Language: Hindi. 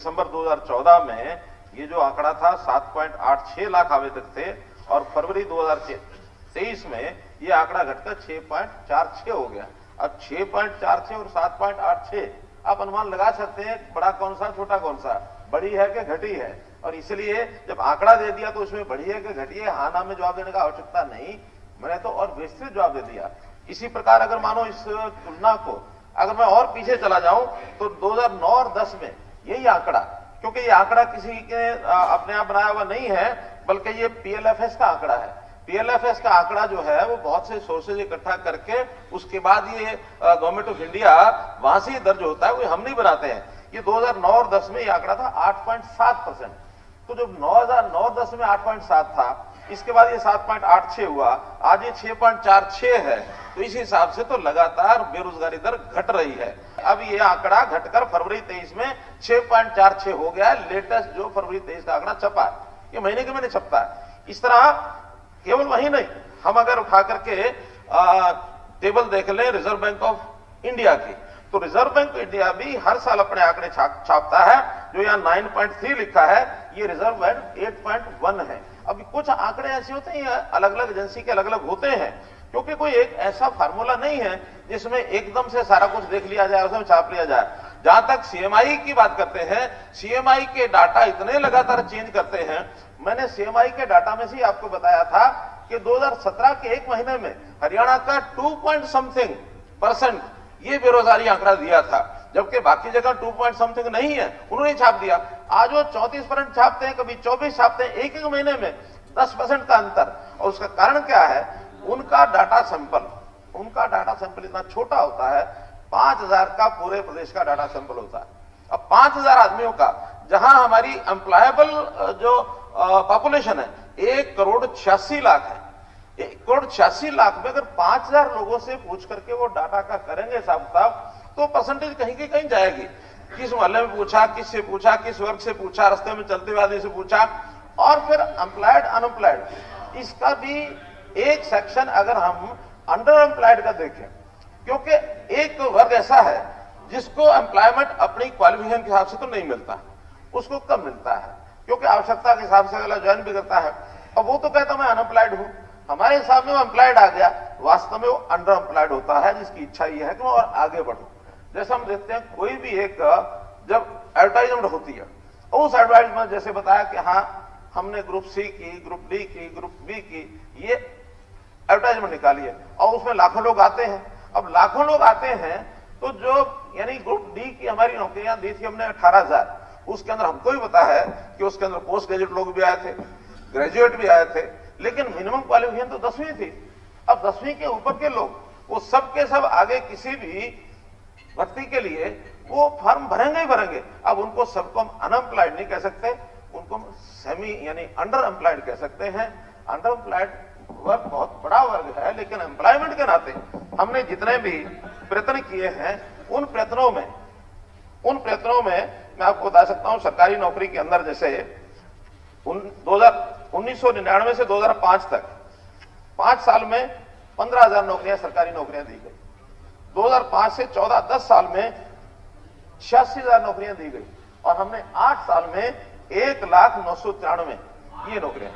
दिसंबर 2014 में ये जो आंकड़ा था 7.86 लाख आवेदक थे और फरवरी 2023 में ये आंकड़ा घटकर 6.46 हो गया। अब 6.46 और 7.86 आप अनुमान लगा सकते हैं बड़ा कौन सा छोटा कौन सा, बड़ी है कि घटी है। और इसलिए जब आंकड़ा दे दिया तो उसमें बड़ी है कि घटी है, हाँ ना में जवाब देने का आवश्यकता नहीं, मैंने तो और विस्तृत जवाब दे दिया। इसी प्रकार अगर मानो इस तुलना को अगर मैं और पीछे चला जाऊं तो 2009 और 10 में यही आंकड़ा, क्योंकि ये आंकड़ा किसी के अपने आप बनाया हुआ नहीं है बल्कि ये पीएलएफएस का आंकड़ा है। पीएलएफएस का आंकड़ा जो है वो बहुत से सोर्सेज इकट्ठा करके उसके बाद ये गवर्नमेंट ऑफ इंडिया वहां से दर्ज होता है, वो हम नहीं बनाते हैं। ये 2009 और 10 में ये आंकड़ा था 8.7%। तो जब 2009-10 में 8.7 था, इसके बाद ये 7.86 हुआ, आज ये 6.46 है। तो इस हिसाब से तो लगातार बेरोजगारी दर घट रही है। अब ये आंकड़ा घटकर फरवरी 23 में 6.46 हो गया है। लेटेस्ट जो फरवरी 23 का आंकड़ा छपा है, ये महीने के महीने छपता है। इस तरह केवल वही नहीं, हम अगर उठा करके टेबल देख लें रिजर्व बैंक ऑफ इंडिया की, तो रिजर्व बैंक ऑफ इंडिया भी हर साल अपने आंकड़े छापता है। जो यहाँ 9.3 लिखा है, ये रिजर्व बैंक 8.1 है। अब कुछ आंकड़े ऐसे होते हैं अलग अलग एजेंसी के अलग अलग होते हैं, क्योंकि कोई एक ऐसा फार्मूला नहीं है जिसमें एकदम से सारा कुछ देख लिया जाए, उसमें छाप लिया जाए। जहां तक सीएमआई की बात करते हैं, सीएमआई के डाटा इतने लगातार चेंज करते हैं। मैंने सीएमआई के डाटा में से आपको बताया था कि 2017 के एक महीने में हरियाणा का 2% ये बेरोजगारी आंकड़ा दिया था, जबकि बाकी जगह 2 नहीं है, उन्होंने छाप दिया। आज वो 34% छापते हैं, कभी 24 छापते हैं, एक महीने में 10% का अंतर। और उसका कारण क्या है? उनका डाटा सैंपल इतना छोटा होता है, 5000 का पूरे प्रदेश का डाटा सैंपल होता है। अब 5000 आदमियों का, जहां हमारी एम्प्लॉयबल जो पॉपुलेशन है 1,86,00,000 है, 1,86,00,000 में अगर 5000 लोगों से पूछ करके वो डाटा का करेंगे हिसाब तो परसेंटेज कहीं की कहीं जाएगी। किस मोहल्ले में पूछा, किससे पूछा, किस वर्ग से पूछा, रास्ते में चलते हुए आदमी से पूछा, और फिर एम्प्लॉयड अनएम्प्लॉयड, इसका भी एक सेक्शन अगर हम अंडर एम्प्लॉयड का देखें, क्योंकि एक वर्ग ऐसा है जिसको एम्प्लॉयमेंट अपनी क्वालिफिकेशन के हिसाब से तो नहीं मिलता, उसको कम मिलता है, क्योंकि आवश्यकता के हिसाब से अगला ज्वाइन भी करता है। अब वो तो कहता मैं अनएम्प्लॉयड हूं, हमारे हिसाब में वो एम्प्लॉयड आ गया, वास्तव में वो अंडर एम्प्लॉयड होता है, जिसकी इच्छा ये है कि मैं और आगे बढ़ूं। जैसे हम देखते हैं कोई भी एक जब एडवर्टाइजमेंट होती है, उस एडवर्टाइजमेंट जैसे बताया कि हाँ हमने ग्रुप सी की, ग्रुप डी की, ग्रुप बी की, ये एडवर्टाइजमेंट निकाली है और उसमें लाखों लोग आते हैं। अब लाखों लोग आते हैं तो जो यानी ग्रुप डी की हमारी नौकरियां दी थी हमने 18,000, उसके अंदर हमको भी पता है कि उसके अंदर पोस्ट ग्रेजुएट लोग भी आए थे, ग्रेजुएट भी आए थे, लेकिन मिनिमम क्वालिफिकेशन तो 10वीं थी। अब 10वीं के ऊपर के लोग वो सब के सब आगे किसी भी भर्ती के लिए वो फॉर्म भरेंगे ही भरेंगे। अब उनको सबको हम अनएम्प्लॉयड नहीं कह सकते, उनको सेमी यानी अंडर एम्प्लॉयड कह सकते हैं। अंडर एम्प्लॉयड वर्ग बहुत बड़ा वर्ग है, लेकिन एम्प्लॉयमेंट के नाते हमने जितने भी प्रयत्न किए हैं उन प्रयत्नों में मैं आपको बता सकता हूं, सरकारी नौकरी के अंदर जैसे 1999 से 2005 तक 5 साल में 15,000 नौकरियां सरकारी नौकरियां दी गई। 2005 से 14-10 साल में 86,000 नौकरियां दी गई और हमने 8 साल में 1,09,93 ये नौकरियां